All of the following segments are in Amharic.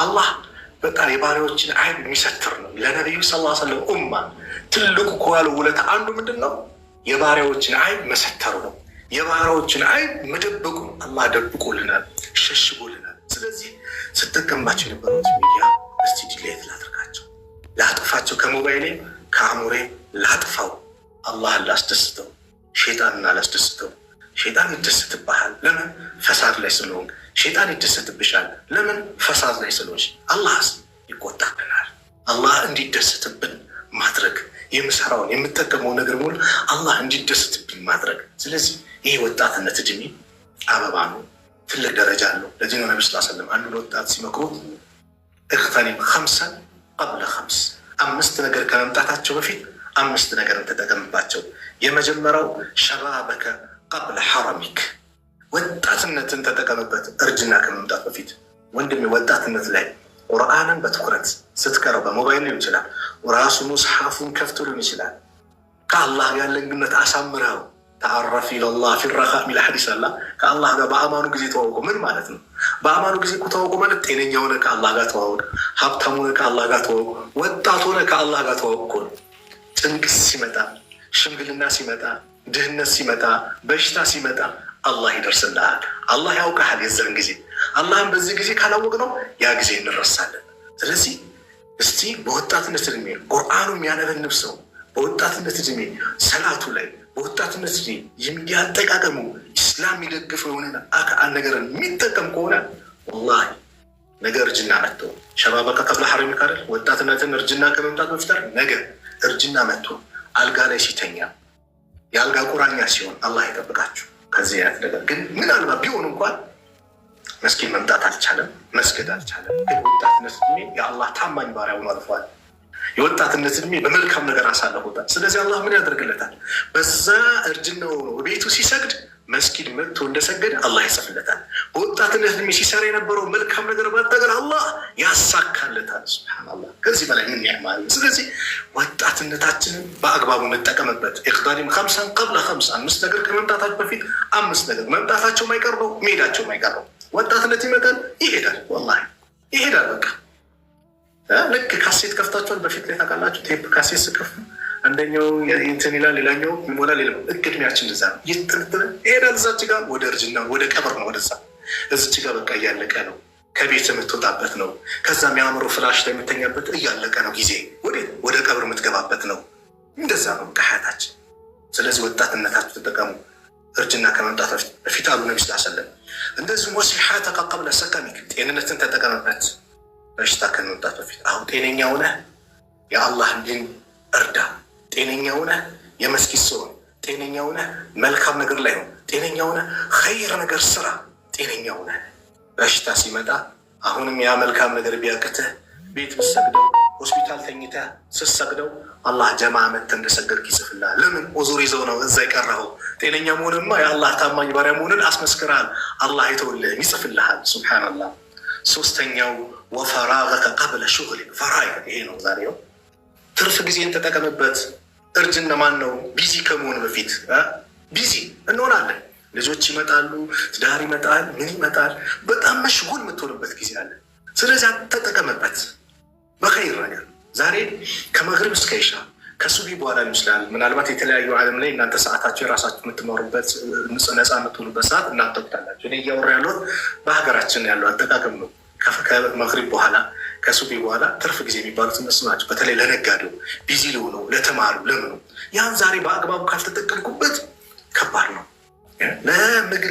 አላህ በጣም የባሪያዎችን አይብ የሚሰትር ነው። ለነቢዩ ሰለላሁ ዐለይሂ ወሰለም ኡማ ትልቁ ከዋለው ውለታ አንዱ ምንድን ነው? የባሪያዎችን አይብ መሰተሩ ነው። የባሪያዎችን አይብ መደበቁ ነው። አላህ ደብቆልናል፣ ሸሽጎልናል። ስለዚህ ስጠቀምባቸው የነበሩት ሚዲያ እስቲ ዲሌት ላድርጋቸው፣ ላጥፋቸው፣ ከሞባይሌ ከአእምሮዬ ላጥፋው። አላህን ላስደስተው፣ ሸይጣንን አላስደስተው። ሸይጣን ይደሰትብሃል። ለምን? ፈሳድ ላይ ስለሆንክ። ሸይጣን ይደሰትብሻል። ለምን? ፈሳድ ላይ ስለሆንሽ። አላህስ ይቆጣብናል። አላህ እንዲደሰትብን ማድረግ፣ የምሰራውን የምጠቀመው ነገር ሙሉ አላህ እንዲደሰትብን ማድረግ። ስለዚህ ይህ ወጣትነት እድሜ አበባ ነው፣ ትልቅ ደረጃ አለው። ለዚህ ነው ነቢ ስ ሰለም አንዱን ወጣት ሲመክሩት እክተኒም ኸምሰን ቀብለ ኸምስ፣ 5 ነገር ከመምጣታቸው በፊት 5 ነገርን ተጠቀምባቸው። የመጀመሪያው ሸባበከ ቀብለ ሐረሚክ፣ ወጣትነትን ተጠቀምበት እርጅና ከመምጣት በፊት። ወንድሜ ወጣትነት ላይ ቁርአንን በትኩረት ስትቀረው፣ በሞባይል ሊሆን ይችላል፣ ራሱ ሙስሐፉን ከፍቶ ሊሆን ይችላል። ከአላህ ጋር ያለን ግንኙነት አሳምረው። ተዓረፍ ኢለላህ ፊረኻ ሚል ሐዲስ አላ። ከአላህ ጋር በአማኑ ጊዜ ተዋውቁ። ምን ማለት ነው? በአማኑ ጊዜ ተዋውቁ ማለት ጤነኛ ሆነ ከአላህ ጋር ተዋውቅ፣ ሀብታም ሆነ ከአላህ ጋር ተዋውቅ፣ ወጣት ሆነ ከአላህ ጋር ተዋውቅ። ጭንቅ ሲመጣ፣ ሽምግልና ሲመጣ፣ ድህነት ሲመጣ፣ በሽታ ሲመጣ አላህ ይደርስልሃል። አላህ ያውቀሃል። የዛን ጊዜ አላህም በዚህ ጊዜ ካላወቅ ነው ያ ጊዜ እንረሳለን። ስለዚህ እስቲ በወጣትነት እድሜ ቁርአኑ የሚያነበንብ ሰው በወጣትነት እድሜ ሰላቱ ላይ በወጣትነት እድሜ የሚያጠቃቀሙ ኢስላም የሚደግፈው የሆነ ነገርን የሚጠቀም ከሆነ ወላሂ ነገ እርጅና መጥቶ ሸባበከ ቀብለ ሐረሚክ አይደል? ወጣትነትን እርጅና ከመምጣት በፊት ነገ እርጅና መጥቶ አልጋ ላይ ሲተኛ የአልጋ ቁራኛ ሲሆን አላህ ይጠብቃችሁ ከዚህ አይነት ነገር። ግን ምናልባት ቢሆን እንኳን መስጊድ መምጣት አልቻለም፣ መስገድ አልቻለም። ግን ወጣትነት እድሜ የአላህ ታማኝ ባሪያ ሆኖ አልፏል። የወጣትነት እድሜ በመልካም ነገር አሳልፎታል። ስለዚህ አላህ ምን ያደርግለታል? በዛ እርጅናው ነው ቤቱ ሲሰግድ መስጊድ መጥቶ እንደሰገደ አላህ ይጽፍለታል። በወጣትነት እድሜ ሲሰራ የነበረው መልካም ነገር ባጠገር አላህ ያሳካለታል። ሱብሃነላህ፣ ከዚህ በላይ ምን ያማል? ስለዚህ ወጣትነታችንን በአግባቡ እንጠቀምበት። ኢቅታኒም ኸምሰን ቀብለ ኸምስ፣ 5 ነገር ከመምጣታቸው በፊት 5 ነገር መምጣታቸው ማይቀር ነው፣ መሄዳቸው ማይቀር ነው። ወጣትነት ይመጣል፣ ይሄዳል፣ ወላሂ ይሄዳል። በቃ ልክ ካሴት ከፍታችኋል። በፊት ላይ ታውቃላችሁ፣ ቴፕ ካሴት ስከፍቱ አንደኛው እንትን ይላል፣ ሌላኛው ይሞላል። ሌላ እድሜያችን እንደዛ ነው፣ ይጥልጥል ይሄዳል። እዛች ጋር ወደ እርጅና ወደ ቀብር ነው፣ ወደዛ እዚች ጋር በቃ እያለቀ ነው። ከቤት የምትወጣበት ነው። ከዛ የሚያምሩ ፍላሽ ላይ የምተኛበት እያለቀ ነው። ጊዜ ወደ ቀብር የምትገባበት ነው። እንደዛ ነው በቃ ሀያታችን። ስለዚህ ወጣትነታችሁ ተጠቀሙ እርጅና ከመምጣት በፊት አሉ ነቢ ስ ሰለም። እንደዚሁም ወሲሐተከ ቀብለ ሰቀሚክ፣ ጤንነትን ተጠቀምበት በሽታ ከመምጣት በፊት። አሁን ጤነኛ ሆነህ የአላህን ዲን እርዳ። ጤነኛ ሆነህ የመስጊድ ሰው፣ ጤነኛ ሆነህ መልካም ነገር ላይ ነው፣ ጤነኛ ሆነህ ኸይር ነገር ስራ። ጤነኛ ሆነህ በሽታ ሲመጣ አሁንም ያ መልካም ነገር ቢያቅትህ ቤት ብትሰግደው፣ ሆስፒታል ተኝተህ ስትሰግደው አላህ ጀማ መተህ እንደሰገድክ ይጽፍልሃል። ለምን? ኡዙር ይዘው ነው እዛ የቀረኸው። ጤነኛ መሆንማ የአላህ ታማኝ ባሪያ መሆንን አስመስክርሃል። አላህ አይተውልህም፣ ይጽፍልሃል። ሱብሓነላህ። 3ኛው ወፈራገከ ቀብለ ሹግሊ፣ ፈራግ ይሄ ነው ዛሬው። ትርፍ ጊዜን ተጠቀምበት። እርጅና ማን ነው ቢዚ ከመሆን በፊት ቢዚ እንሆናለን። ልጆች ይመጣሉ፣ ትዳር ይመጣል፣ ምን ይመጣል። በጣም መሽጉል የምትሆንበት ጊዜ አለ። ስለዚህ ተጠቀምበት በኸይር ነገር። ዛሬ ከመግሪብ እስከ ኢሻ ከሱቢ በኋላ ይመስላል። ምናልባት የተለያዩ ዓለም ላይ እናንተ ሰዓታቸው የራሳችሁ የምትማሩበት ነፃ የምትሆኑበት ሰዓት እናንተ ወቅታላችሁ። እኔ እያወራ ያለሁት በሀገራችን ያለው አጠቃቀም ነው። ከመግሪብ በኋላ ከሱቢ በኋላ ትርፍ ጊዜ የሚባሉት እነሱ ናቸው። በተለይ ለነጋዴው ቢዚ ሊሆነው ለተማሩ ለምኑ ያን ዛሬ በአግባቡ ካልተጠቀምኩበት ከባድ ነው።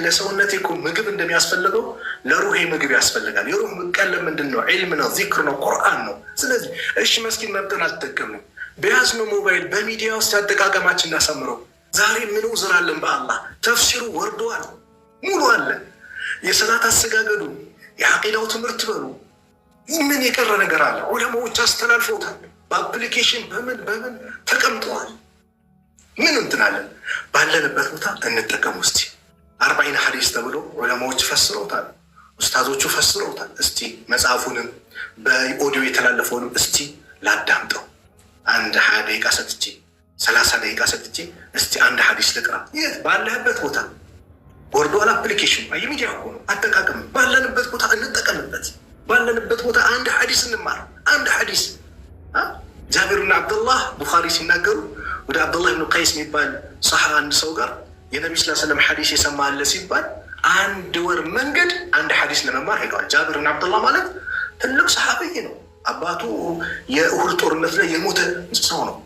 ለሰውነቴ እኮ ምግብ እንደሚያስፈልገው ለሩሄ ምግብ ያስፈልጋል። የሩህ ቀለም ምንድን ነው? ዒልም ነው፣ ዚክር ነው፣ ቁርአን ነው። ስለዚህ እሺ መስጊድ መብጠን አልተጠቀምንም። በያዝነው ሞባይል በሚዲያ ውስጥ አጠቃቀማችን እናሳምረው። ዛሬ ምን ውዝር አለን? በአላህ ተፍሲሩ ወርደዋል፣ ሙሉ አለ። የሰላት አሰጋገዱ፣ የዓቂዳው ትምህርት በሉ ምን የቀረ ነገር አለ? ዑለማዎች አስተላልፈውታል። በአፕሊኬሽን በምን ተቀምጠዋል። ምን እንትናለን? ባለንበት ቦታ እንጠቀም። ውስጥ 40 ሐዲስ ተብሎ ዑለማዎች ፈስረውታል፣ ኡስታዞቹ ፈስረውታል። እስቲ መጽሐፉንም በኦዲዮ የተላለፈውንም እስቲ ላዳምጠው። 20 ደቂቃ ሰጥቼ 30 ደቂቃ ሰጥቼ እስቲ 1 ሐዲስ ልቅራ። የት ባለህበት ቦታ ወርዷል። አፕሊኬሽን የሚዲያ ሆኖ አጠቃቀም ባለንበት ቦታ እንጠቀምበት። ባለንበት ቦታ አንድ ሐዲስ እንማር። አንድ ሐዲስ ጃቢር ብን አብደላህ ቡኻሪ ሲናገሩ ወደ አብደላህ ብን ቀይስ የሚባል ሰሓ አንድ ሰው ጋር የነቢ ስ ሰለም ሐዲስ የሰማ አለ ሲባል 1 ወር መንገድ አንድ ሐዲስ ለመማር ሄደዋል። ጃቢር ብን አብደላህ ማለት ትልቅ ሰሓብይ ነው። አባቱ የኡሁድ ጦርነት ላይ የሞተ ሰው ነው።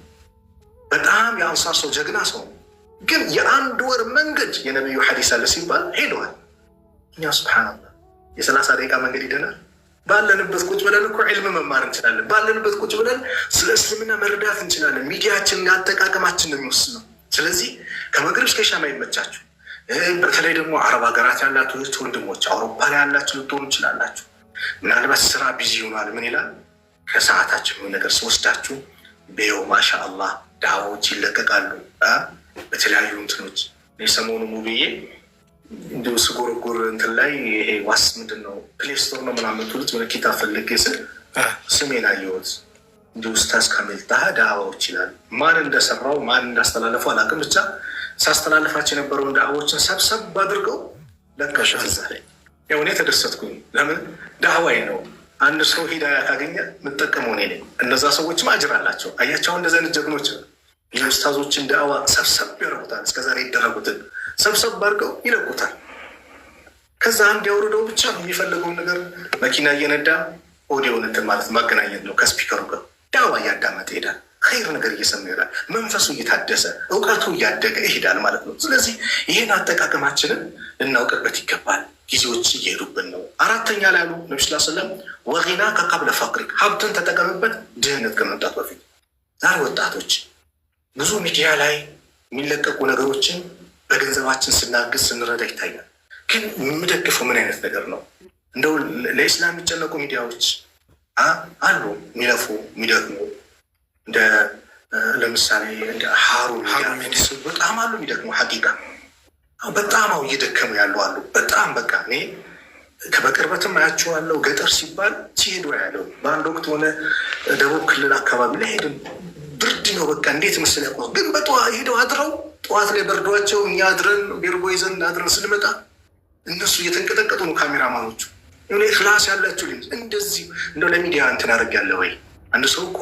በጣም የአንሳር ሰው፣ ጀግና ሰው። ግን የ1 ወር መንገድ የነቢዩ ሐዲስ አለ ሲባል ሄደዋል። እኛ ሱብሓነላህ የ30 ደቂቃ መንገድ ይደናል። ባለንበት ቁጭ ብለን እኮ ዒልም መማር እንችላለን። ባለንበት ቁጭ ብለን ስለ እስልምና መረዳት እንችላለን። ሚዲያችን አጠቃቀማችን ነው የሚወስነው። ስለዚህ ከመግሪብ እስከ ሻማ ይመቻችሁ። በተለይ ደግሞ አረብ ሀገራት ያላችሁ ወንድሞች፣ አውሮፓ ላይ ያላችሁ ልትሆኑ እንችላላችሁ። ምናልባት ስራ ቢዚ ይሆናል። ምን ይላል ከሰዓታችሁ ነገር ሲወስዳችሁ በየው ማሻአላህ ዳዋዎች ይለቀቃሉ በተለያዩ እንትኖች። የሰሞኑ ሙቪዬ እንዲሁ ስጎረጎር እንትን ላይ ይሄ ዋስ ምንድን ነው ፕሌይ ስቶር ነው ምናምን ትሉት የሆነ ኪታብ ፈልጌ ስል ስሜን አየሁት። እንዲሁ ኡስታዝ ካሚል ጣሃ ዳዋዎች ይላል። ማን እንደሰራው ማን እንዳስተላለፈው አላውቅም። ብቻ ሳስተላለፋቸው የነበረውን ዳዋዎችን ሰብሰብ አድርገው ለቀሸ እዛ ላይ። ያው እኔ ተደሰትኩኝ። ለምን ዳዋይ ነው። አንድ ሰው ሂዳያ ካገኘ የምጠቀመው እኔ ነኝ። እነዛ ሰዎችም አጅር አላቸው። አያቸው እንደዚህ አይነት ጀግኖች የኡስታዞችን ዳዋ ሰብሰብ ያደርጉታል። እስከዛሬ ይደረጉትን ሰብሰብ አድርገው ይለቁታል። ከዛ አንድ ያወርደው ብቻ የሚፈልገውን ነገር መኪና እየነዳ ኦዲዮን እንትን ማለት ማገናኘት ነው ከስፒከሩ ጋር ዳዋ እያዳመጠ ይሄዳል። ኸይር ነገር እየሰማ ይሄዳል። መንፈሱ እየታደሰ እውቀቱ እያደገ ይሄዳል ማለት ነው። ስለዚህ ይህን አጠቃቀማችንን ልናውቅበት ይገባል። ጊዜዎች እየሄዱብን ነው። 4ተኛ ላይ ያሉ ነቢ ስ ሰለም ወጊና ከቀብለ ፈቅሪክ፣ ሀብትን ተጠቀምበት ድህነት ከመምጣት በፊት። ዛሬ ወጣቶች ብዙ ሚዲያ ላይ የሚለቀቁ ነገሮችን በገንዘባችን ስናግዝ ስንረዳ ይታያል። ግን የምደግፈው ምን አይነት ነገር ነው? እንደው ለኢስላም የሚጨነቁ ሚዲያዎች አሉ፣ የሚለፉ የሚደግሙ እንደ ለምሳሌ እንደ ሀሩን በጣም አሉ የሚደግሙ ሐቂቃ በጣም እየደከሙ ያሉ አሉ። በጣም በቃ እኔ በቅርበትም አያቸዋለሁ። ገጠር ሲባል ሲሄዱ ያለው በአንድ ወቅት ሆነ ደቡብ ክልል አካባቢ ላይ ሄድን። ብርድ ነው በቃ እንዴት ምስል ያቆ ግን ሄደው አድረው ጠዋት ላይ በርዷቸው እኛ አድረን ቤርጎ ይዘን አድረን ስንመጣ እነሱ እየተንቀጠቀጡ ነው ካሜራማኖቹ። ክላስ ያላቸው እንደዚህ እንደው ለሚዲያ እንትን አደርግ ያለ ወይ? አንድ ሰው እኮ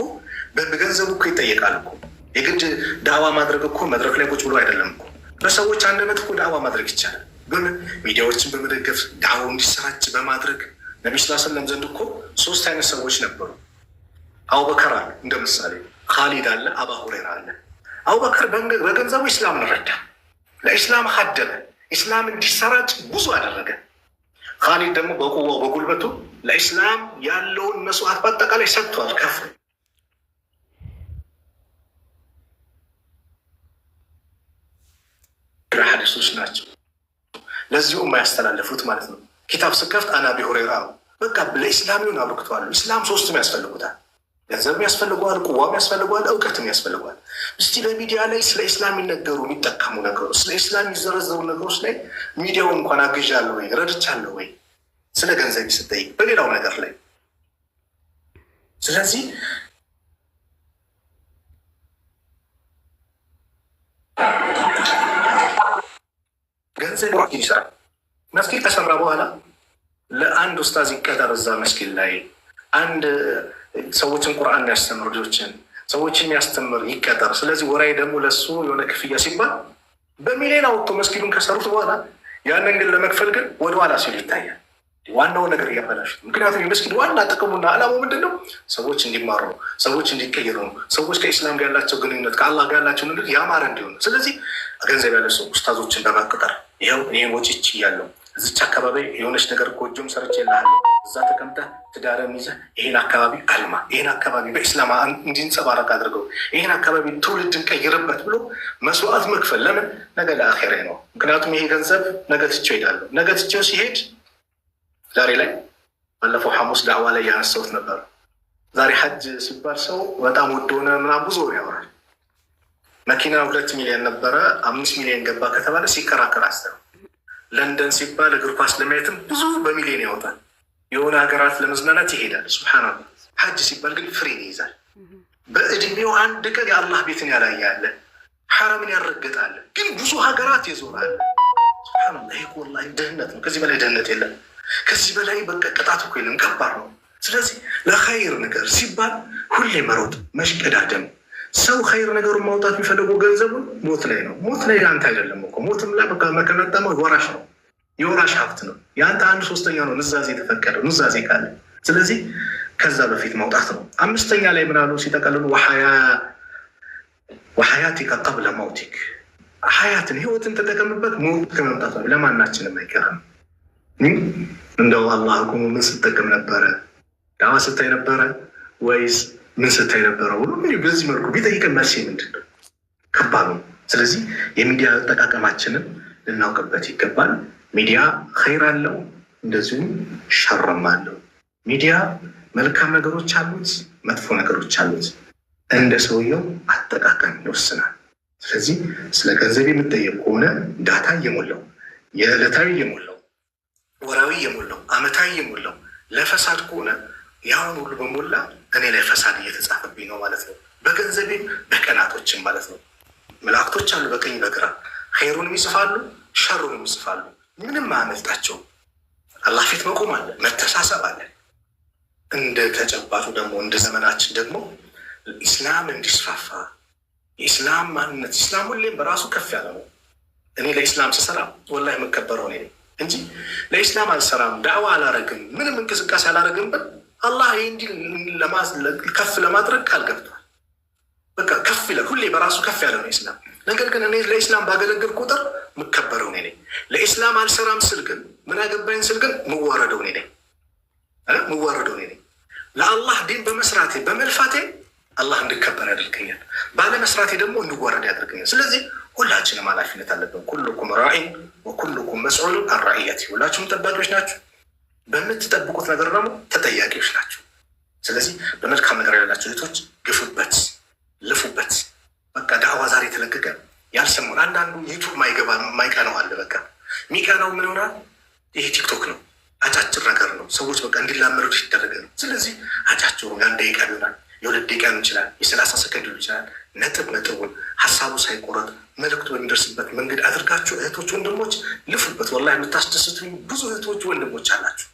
በገንዘቡ እኮ ይጠየቃል እኮ። የግድ ዳዋ ማድረግ እኮ መድረክ ላይ ቁጭ ብሎ አይደለም እኮ። በሰዎች አንደበት እኮ ዳዋ ማድረግ ይቻላል። ግን ሚዲያዎችን በመደገፍ ዳዋው እንዲሰራጭ በማድረግ ነቢ ስ ሰለም ዘንድ እኮ 3 አይነት ሰዎች ነበሩ። አቡበከር አለ እንደ ምሳሌ፣ ካሊድ አለ፣ አባ ሁሬራ አለ። አቡበከር በገንዘቡ ኢስላምን ረዳ፣ ለኢስላም ሀደመ፣ ኢስላም እንዲሰራጭ ብዙ አደረገ። ካሊድ ደግሞ በቁዋው በጉልበቱ ለኢስላም ያለውን መስዋዕት በአጠቃላይ ሰጥቷል። ከፍ ሐዲሶች ናቸው ለዚሁ የማያስተላለፉት ማለት ነው። ኪታብ ስከፍት አና አቢ ሁሬራ ነው። በቃ ለኢስላሚውን አብርክተዋል። ኢስላም 3ም ያስፈልጉታል። ገንዘብ ያስፈልገዋል፣ ቁዋም ያስፈልገዋል፣ እውቀትም ያስፈልገዋል። እስቲ በሚዲያ ላይ ስለ ኢስላም የሚነገሩ የሚጠቀሙ ነገሮች፣ ስለ ኢስላም የሚዘረዘሩ ነገሮች ላይ ሚዲያውን እንኳን አግዣለሁ ወይ ረድቻለሁ ወይ? ስለ ገንዘብ ስጠይቅ በሌላው ነገር ላይ ስለዚህ ገንዘብ ይሰራል። መስጊድ ከሰራ በኋላ ለአንድ ኡስታዝ ይቀጠር እዛ መስጊድ ላይ አንድ ሰዎችን ቁርአን ያስተምር፣ ልጆችን ሰዎችን የሚያስተምር ይቀጠር። ስለዚህ ወራይ ደግሞ ለሱ የሆነ ክፍያ ሲባል በሚሊዮን አውጥቶ መስጊዱን ከሰሩት በኋላ ያንን ግን ለመክፈል ግን ወደኋላ ሲሉ ይታያል። ዋናው ነገር እያበላሹት። ምክንያቱም የመስጊድ ዋና ጥቅሙና ዓላማው ምንድን ነው? ሰዎች እንዲማሩ ነው፣ ሰዎች እንዲቀየሩ ነው፣ ሰዎች ከኢስላም ጋር ያላቸው ግንኙነት ከአላህ ጋር ያላቸው ነገር ያማረ እንዲሆን ነው። ስለዚህ ገንዘብ ያለ ሰው ኡስታዞችን በማቅጠር ይኸው ይህን ወጪች እያለው እዚች አካባቢ የሆነች ነገር ጎጆም ሰርች የላለሁ እዛ ተቀምጠህ ትዳርም ይዘህ ይህን አካባቢ አልማ፣ ይህን አካባቢ በኢስላም እንዲንጸባረቅ አድርገው፣ ይህን አካባቢ ትውልድን ቀይርበት ብሎ መስዋዕት መክፈል። ለምን? ነገ ለአኼራ ነው። ምክንያቱም ይሄ ገንዘብ ነገ ትቼው እሄዳለሁ። ነገ ትቼው ሲሄድ ዛሬ ላይ ባለፈው ሐሙስ ዳዕዋ ላይ ያነሳሁት ነበር። ዛሬ ሐጅ ሲባል ሰው በጣም ውድ ሆነ ምናምን ብዙ ወሬ ያወራል። መኪና 2 ሚሊዮን ነበረ 5 ሚሊዮን ገባ ከተባለ ሲከራከር አስተው። ለንደን ሲባል እግር ኳስ ለማየትም ብዙ በሚሊዮን ያወጣል። የሆነ ሀገራት ለመዝናናት ይሄዳል። ሱብሃንአላህ። ሐጅ ሲባል ግን ፍሬን ይይዛል። በእድሜው አንድ ቀን የአላህ ቤትን ያላያለ ሐረምን ያረገጣለ፣ ግን ብዙ ሀገራት ይዞራል። ሱብሃንአላህ። ይሄ ወላሂ ድህነት ነው። ከዚህ በላይ ድህነት የለም። ከዚህ በላይ በቃ ቅጣት እኮ የለም፣ ከባድ ነው። ስለዚህ ለኸይር ነገር ሲባል ሁሌ መሮጥ፣ መሽቀዳደም። ሰው ኸይር ነገሩን ማውጣት የሚፈልገው ገንዘቡን ሞት ላይ ነው። ሞት ላይ አንተ አይደለም እኮ ሞትም ላይ በቃ መከነጠመው ወራሽ ነው፣ የወራሽ ሀብት ነው። የአንተ 1/3 ነው ኑዛዜ የተፈቀደው ኑዛዜ ካለ። ስለዚህ ከዛ በፊት ማውጣት ነው። 5ኛ ላይ ምናሉ ሲጠቀልሉ ወሐያቲከ ቀብለ መውቲክ፣ ሀያትን ህይወትን ተጠቀምበት ሞት ከመምጣት ነው። ለማናችንም አይቀርም። እንደው አላህ እኮ ምን ስትጠቀም ነበረ? ዳዋ ስታይ ነበረ ወይስ ምን ስታይ ነበረ? ሁሉ በዚህ መልኩ ቢጠይቀን መልስ ምንድን ነው? ከባድ ነው። ስለዚህ የሚዲያ አጠቃቀማችንን ልናውቅበት ይገባል። ሚዲያ ኸይር አለው፣ እንደዚሁም ሸርም አለው። ሚዲያ መልካም ነገሮች አሉት፣ መጥፎ ነገሮች አሉት። እንደ ሰውየው አጠቃቀም ይወስናል። ስለዚህ ስለ ገንዘብ የምጠየቅ ከሆነ ዳታ እየሞላው የዕለታዊ እየሞላው ወራዊ እየሞላው አመታዊ እየሞላው ለፈሳድ ከሆነ ያሁን ሁሉ በሞላ እኔ ላይ ፈሳድ እየተጻፈብኝ ነው ማለት ነው። በገንዘቤም በቀናቶችም ማለት ነው። መላእክቶች አሉ በቀኝ በግራ ኸይሩንም ይጽፋሉ፣ ሸሩንም ይጽፋሉ። ምንም አያመልጣቸው። አላህ ፊት መቆም አለ፣ መተሳሰብ አለ። እንደ ተጨባጩ ደግሞ እንደ ዘመናችን ደግሞ ኢስላም እንዲስፋፋ የኢስላም ማንነት ኢስላም ሁሌም በራሱ ከፍ ያለ ነው። እኔ ለኢስላም ስሰራ ወላሂ የምከበረው እኔ እንጂ ለኢስላም አልሰራም፣ ዳዕዋ አላረግም፣ ምንም እንቅስቃሴ አላረግም ብል አላህ ይህ እንዲህ ከፍ ለማድረግ ቃል ገብቷል። በቃ ከፍ ይላል፣ ሁሌ በራሱ ከፍ ያለ ነው ኢስላም። ነገር ግን እኔ ለኢስላም ባገለግል ቁጥር የምከበረው እኔ ነኝ። ለኢስላም አልሰራም ስል ግን ምን አገባኝ ስል ግን ምዋረደው እኔ ነኝ። ለአላህ ዲን በመስራቴ በመልፋቴ አላህ እንድከበር ያደርገኛል፣ ባለመስራቴ ደግሞ እንዋረድ ያደርገኛል። ስለዚህ ሁላችንም ኃላፊነት አለብን። ኩልኩም ራዒን ወኩልኩም መስዑሉን አን ረዒየቲሂ፣ ሁላችሁም ጠባቂዎች ናችሁ፣ በምትጠብቁት ነገር ደግሞ ተጠያቂዎች ናቸው። ስለዚህ በመልካም ነገር ያላቸው እህቶች ግፉበት፣ ልፉበት። በቃ ዳዕዋ ዛሬ የተለቀቀ ያልሰሙን አንዳንዱ ዩቱብ ማይቀነው አለ። በቃ የሚቀናው ምን ይሆናል? ይሄ ቲክቶክ ነው፣ አጫጭር ነገር ነው። ሰዎች በቃ እንዲላመዱት ይደረገ ነው። ስለዚህ አጫጭሩ የ1 ደቂቃ ይሆናል፣ የ2 ደቂቃ ሊሆን ይችላል፣ የ30 ሰከንድ ሊሆን ይችላል። ነጥቡን ሀሳቡ ሳይቆረጥ መልዕክቱ በሚደርስበት መንገድ አድርጋችሁ እህቶች ወንድሞች ልፉበት። ወላሂ የምታስደስቱኝ ብዙ እህቶች ወንድሞች አላችሁ፣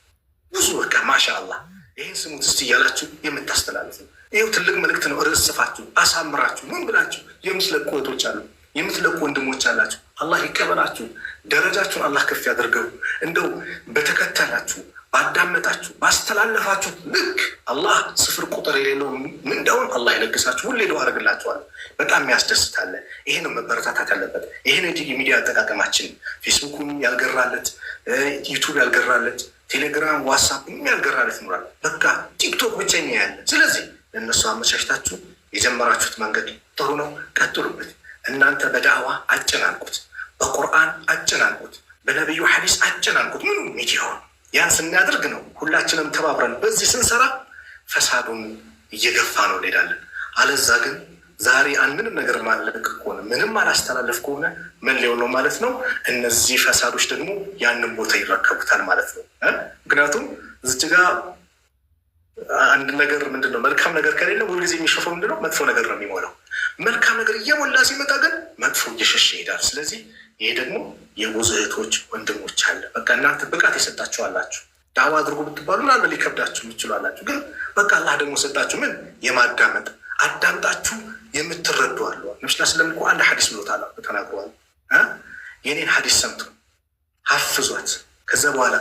ብዙ በቃ ማሻአላህ። ይህን ስሙት እስቲ እያላችሁ የምታስተላልፉ ይኸው ትልቅ መልዕክት ነው። ርዕስ ጽፋችሁ አሳምራችሁ ምን ብላችሁ የምትለቁ እህቶች አሉ፣ የምትለቁ ወንድሞች አላችሁ። አላህ ይቀበላችሁ፣ ደረጃችሁን አላህ ከፍ ያደርገው። እንደው በተከተላችሁ ባዳመጣችሁ ባስተላለፋችሁ ልክ አላህ 0 ቁጥር የሌለው ምንዳውን አላህ ይለግሳችሁ። ሁሌ ደው አደርግላችኋል። በጣም የሚያስደስታለ። ይሄ ነው መበረታታት ያለበት። ይሄን እጅግ የሚዲያ አጠቃቀማችን ፌስቡክም ያልገራለት፣ ዩቱብ ያልገራለት፣ ቴሌግራም ዋትሳፕ ያልገራለት ይኖራል። በቃ ቲክቶክ ብቻ ያለ። ስለዚህ ለእነሱ አመቻችታችሁ የጀመራችሁት መንገድ ጥሩ ነው፣ ቀጥሉበት። እናንተ በዳዕዋ አጨናንቁት፣ በቁርአን አጨናንቁት፣ በነቢዩ ሐዲስ አጨናንቁት። ምኑ ሚዲያውን ያን ስናደርግ ነው ሁላችንም ተባብረን በዚህ ስንሰራ ፈሳዱን እየገፋ ነው እንሄዳለን። አለዛ ግን ዛሬ ምንም ነገር ማለቅ ከሆነ ምንም አላስተላለፍ ከሆነ ምን ሊሆን ነው ማለት ነው? እነዚህ ፈሳዶች ደግሞ ያንን ቦታ ይረከቡታል ማለት ነው። ምክንያቱም እዚች ጋ አንድ ነገር ምንድነው መልካም ነገር ከሌለ ሁልጊዜ የሚሸፈው ምንድነው? መጥፎ ነገር ነው የሚሞላው። መልካም ነገር እየሞላ ሲመጣ ግን መጥፎ እየሸሸ ይሄዳል። ስለዚህ ይሄ ደግሞ የብዙ እህቶች ወንድሞች አለ። በቃ እናንተ ብቃት የሰጣችሁ አላችሁ፣ ዳዕዋ አድርጎ ብትባሉ ምናለ ሊከብዳችሁ የምችሉ አላችሁ። ግን በቃ አላህ ደግሞ ሰጣችሁ ምን የማዳመጥ አዳምጣችሁ የምትረዱ አሉ። ነብስ ስለም እኮ አንድ ሐዲስ ብሎታል ተናግረዋል። የኔን ሐዲስ ሰምቶ ሀፍዟት ከዛ በኋላ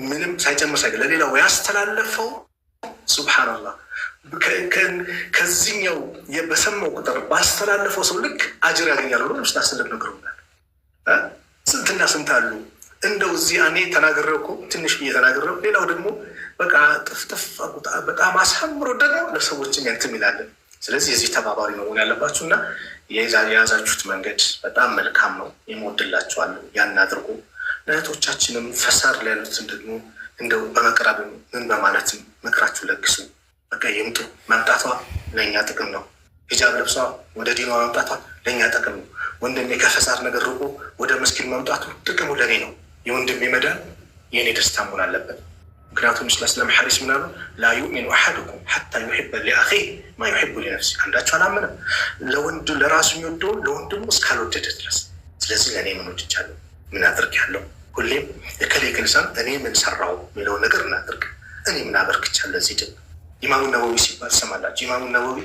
ምንም ሳይጨምር ሳይገ ለሌላው ያስተላለፈው ሱብሓነላህ ከዚህኛው በሰማው ቁጥር ባስተላለፈው ሰው ልክ አጅር ያገኛል ብሎ ነብስ ስለም ነግረውናል። ስንትና ስንት አሉ። እንደው እዚህ እኔ ተናግሬው እኮ ትንሽ እየተናገረው ሌላው ደግሞ በቃ ጥፍጥፍ በጣም አሳምሮ ደግሞ ለሰዎችም ያንትም ይላለን። ስለዚህ የዚህ ተባባሪ መሆን ያለባችሁ እና የያዛችሁት መንገድ በጣም መልካም ነው። የምወድላችኋለሁ። ያን አድርጉ። እህቶቻችንም ፈሳድ ላይ ያሉትን ደግሞ እንደው በመቅረብ ምን በማለትም ምክራችሁ ለግሱ። በቃ ይምጡ። መምጣቷ ለእኛ ጥቅም ነው። ሂጃብ ለብሷ ወደ ዲኗ መምጣቷ ለእኛ ጥቅም ነው። ወንድሜ ከፈሳድ ነገር ርቆ ወደ መስጊድ መምጣቱ ጥቅሙ ለእኔ ነው። የወንድሜ መዳን የእኔ ደስታ መሆን አለበት። ምክንያቱም ስለም ሐዲስ ምናሉ ላ ዩእሚኑ አሐዱኩም ሐታ ዩሕበ ሊአኺህ ማ ዩሕቡ ሊነፍሲ። አንዳችሁ አላመነም ለወንዱ ለራሱ የሚወደውን ለወንድሙ እስካልወደደ ድረስ። ስለዚህ ለእኔ ምን ወድጃለሁ? ምን አድርጌያለሁ? ሁሌም የከሌ ግልሳን እኔ ምን ሰራው የሚለውን ነገር እናድርግ። እኔ ምን አበርክቻለሁ እዚህ ድን ኢማሙ ነወዊ ሲባል ሰማላችሁ። ኢማሙ ነወዊ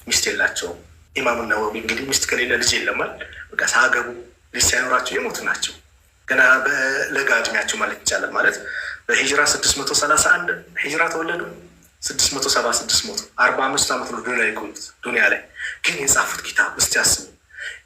ሚስት የላቸውም። ኢማሙ ነወዊ እንግዲህ ሚስት ከሌለ ልጅ የለማል። በቃ ሳገቡ ልጅ ሳይኖራቸው የሞቱ ናቸው። ገና በለጋ እድሜያቸው ማለት ይቻላል። ማለት በሂጅራ 631 ሂጅራ ተወለዱ። 670 ዓመት ነው ዱኒያ ላይ የቆዩት። ዱኒያ ላይ ግን የጻፉት ኪታብ እስቲ ያስቡ።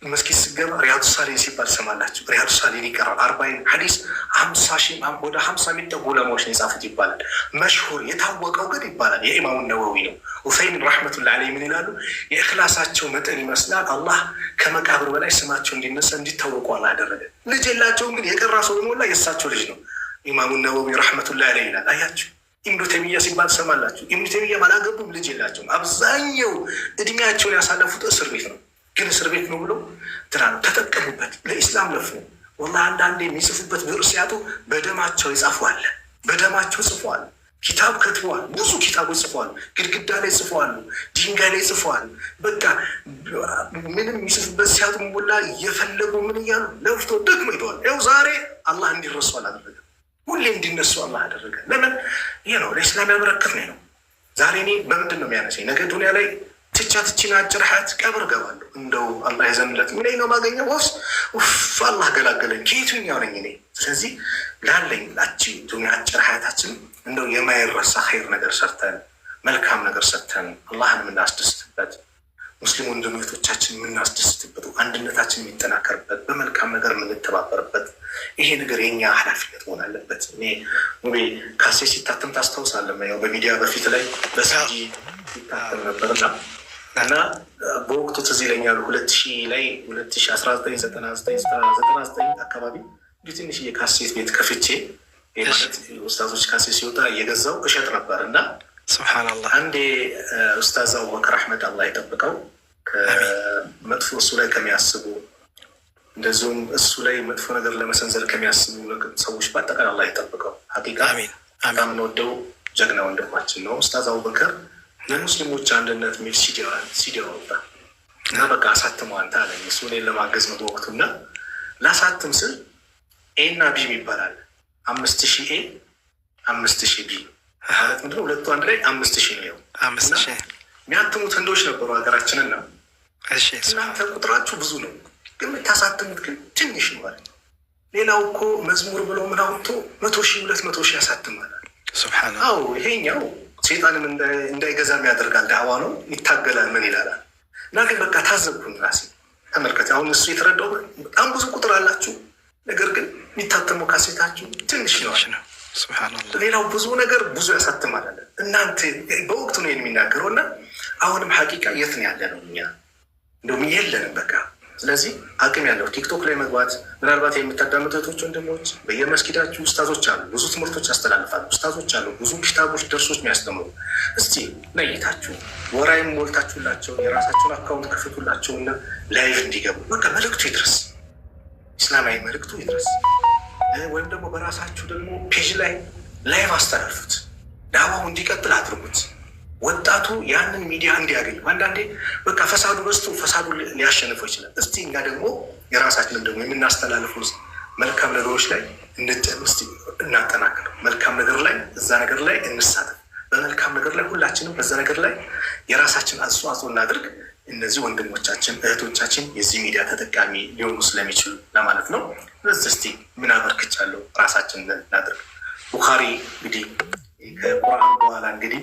መስጊድ ስገባ ሪያዱ ሳሊን ሲባል ሰማላችሁ። ሪያዱ ሳሊን ይቀራል 40 ሐዲስ 50 የሚጠጉ ዑለማዎች ነው የጻፉት ይባላል። መሽሁር የታወቀው ግን ይባላል የኢማሙ ነወዊ ነው። ኡሰይሚን ረሕመቱላሂ ዐለይሂ ምን ይላሉ? የእክላሳቸው መጠን ይመስላል አላህ ከመቃብር በላይ ስማቸው እንዲነሳ እንዲታወቁ አላህ አደረገ። ልጅ የላቸውም፣ ግን የቀራ ሰው በሞላ የእሳቸው ልጅ ነው። ኢማሙ ነወዊ ረሕመቱላሂ ዐለይሂ ይላል። አያችሁ ኢብኑ ተይሚያ ሲባል ሰማላችሁ። ኢብኑ ተይሚያ አላገቡም፣ ልጅ የላቸውም። አብዛኛው እድሜያቸውን ያሳለፉት እስር ቤት ነው። ግን እስር ቤት ነው ብሎ ተጠቀሙበት፣ ለኢስላም ለፉ። ወላሂ አንዳንዴ የሚጽፉበት ብዕር ሲያጡ በደማቸው ይጻፏል። በደማቸው ጽፏል። ኪታብ ከትበዋል። ብዙ ኪታቦች ጽፈዋል። ግድግዳ ላይ ጽፈዋል። ድንጋይ ላይ ጽፈዋል። በቃ ምንም የሚጽፉበት ሲያጡ ሞላ እየፈለጉ ምን እያሉ ለፍቶ ደግሞ ይተዋል። ያው ዛሬ አላህ እንዲረሱ አላደረገም። ሁሌ እንዲነሱ አላህ አደረገ። ለምን? ይህ ነው ለኢስላም ያበረከት ነው። ዛሬ እኔ በምንድን ነው የሚያነሳኝ? ነገ ዱኒያ ላይ ትቻትችን አጭር ሀያት ቀብር ገባለሁ። እንደው አላህ የዘንለት ምን ነው ማገኘው? ውፍ አላህ ገላገለኝ። ከየቱኛው ነኝ እኔ? ስለዚህ ላለኝ ላቺ ዱኒያ አጭር ሀያታችን እንደው የማይረሳ ኸይር ነገር ሰርተን መልካም ነገር ሰርተን አላህን የምናስደስትበት፣ ሙስሊም ወንድሞቻችን የምናስደስትበት፣ አንድነታችን የሚጠናከርበት፣ በመልካም ነገር የምንተባበርበት ይሄ ነገር የኛ ኃላፊነት መሆን አለበት። እኔ ሙቤ ካሴ ሲታተም ታስታውሳለህ? ያው በሚዲያ በፊት ላይ በሲዲ ሲታተም ነበርና እና በወቅቱ ትዝ ይለኛል 2000 ላይ 1999 አካባቢ ትንሽ የካሴት ቤት ከፍቼ ማለት ኡስታዞች ካሴት ሲወጣ እየገዛው እሸጥ ነበር እና ሱብሃንአላህ አንዴ ኡስታዝ አቡበከር አህመድ አላህ ይጠብቀው ከመጥፎ እሱ ላይ ከሚያስቡ እንደዚሁም እሱ ላይ መጥፎ ነገር ለመሰንዘር ከሚያስቡ ሰዎች በአጠቃላይ አላህ ይጠብቀው። ሀቂቃ በጣም እንወደው ጀግና ወንድማችን ነው ኡስታዝ አቡበከር። ለሙስሊሞች አንድነት ሚል ሲዲ አወጣ እና በቃ አሳትመው አንተ አለኝ። እሱ እኔን ለማገዝ ነው በወቅቱ እና ላሳትም ስል ኤ እና ቢ ይባላል 5000 ኤ 5000 ቢ ማለት ምንድነው? ሁለቱ አንድ ላይ 5000 ነው። 5000 የሚያትሙት ህንዶች ነበሩ ሀገራችንና እናንተ ቁጥራችሁ ብዙ ነው ግን የምታሳትሙት ግን ትንሽ ነው ማለት ነው። ሌላው እኮ መዝሙር ብሎ ምን አውጥቶ 100,000 200,000 ያሳትማል። ሱብሃንአላህ። አዎ ይሄኛው ሴጣንም እንዳይገዛም ያደርጋል። ዳዋ ነው ይታገላል። ምን ይላል እና ግን በቃ ታዘብኩኝ ራሴ። ተመልከት አሁን እሱ የተረዳው በጣም ብዙ ቁጥር አላችሁ፣ ነገር ግን የሚታተመው ካሴታችሁ ትንሽ ነው። ሱብሃንአላህ። ሌላው ብዙ ነገር ብዙ ያሳትማል። እናንተ በወቅቱ ነው የሚናገረው እና አሁንም ሀቂቃ የት ነው ያለ ነው? እኛ እንደውም የለንም በቃ። ስለዚህ አቅም ያለው ቲክቶክ ላይ መግባት፣ ምናልባት የምታዳምጡ እህቶች ወንድሞች፣ በየመስጊዳችሁ ኡስታዞች አሉ፣ ብዙ ትምህርቶች ያስተላልፋሉ። ኡስታዞች አሉ፣ ብዙ ኪታቦች ደርሶች የሚያስተምሩ። እስቲ ለይታችሁ ወራይም ሞልታችሁላቸው የራሳቸውን አካውንት ከፍቱላቸውና ላይቭ እንዲገቡ በቃ መልእክቱ ይድረስ፣ ኢስላማዊ መልእክቱ ይድረስ። ወይም ደግሞ በራሳችሁ ደግሞ ፔጅ ላይ ላይቭ አስተላልፉት፣ ዳዋው እንዲቀጥል አድርጉት። ወጣቱ ያንን ሚዲያ እንዲያገኙ። አንዳንዴ በቃ ፈሳዱ በዝቶ ፈሳዱ ሊያሸንፈው ይችላል። እስቲ እኛ ደግሞ የራሳችንን ደግሞ የምናስተላልፉ መልካም ነገሮች ላይ እናጠናክር። መልካም ነገር ላይ እዛ ነገር ላይ እንሳተፍ። በመልካም ነገር ላይ ሁላችንም በዛ ነገር ላይ የራሳችን አስተዋጽኦ እናድርግ። እነዚህ ወንድሞቻችን እህቶቻችን የዚህ ሚዲያ ተጠቃሚ ሊሆኑ ስለሚችሉ ለማለት ነው። ስለዚህ እስቲ ምን አበርክቻለሁ ራሳችን እናድርግ። ቡኻሪ እንግዲህ ከቁርአን በኋላ እንግዲህ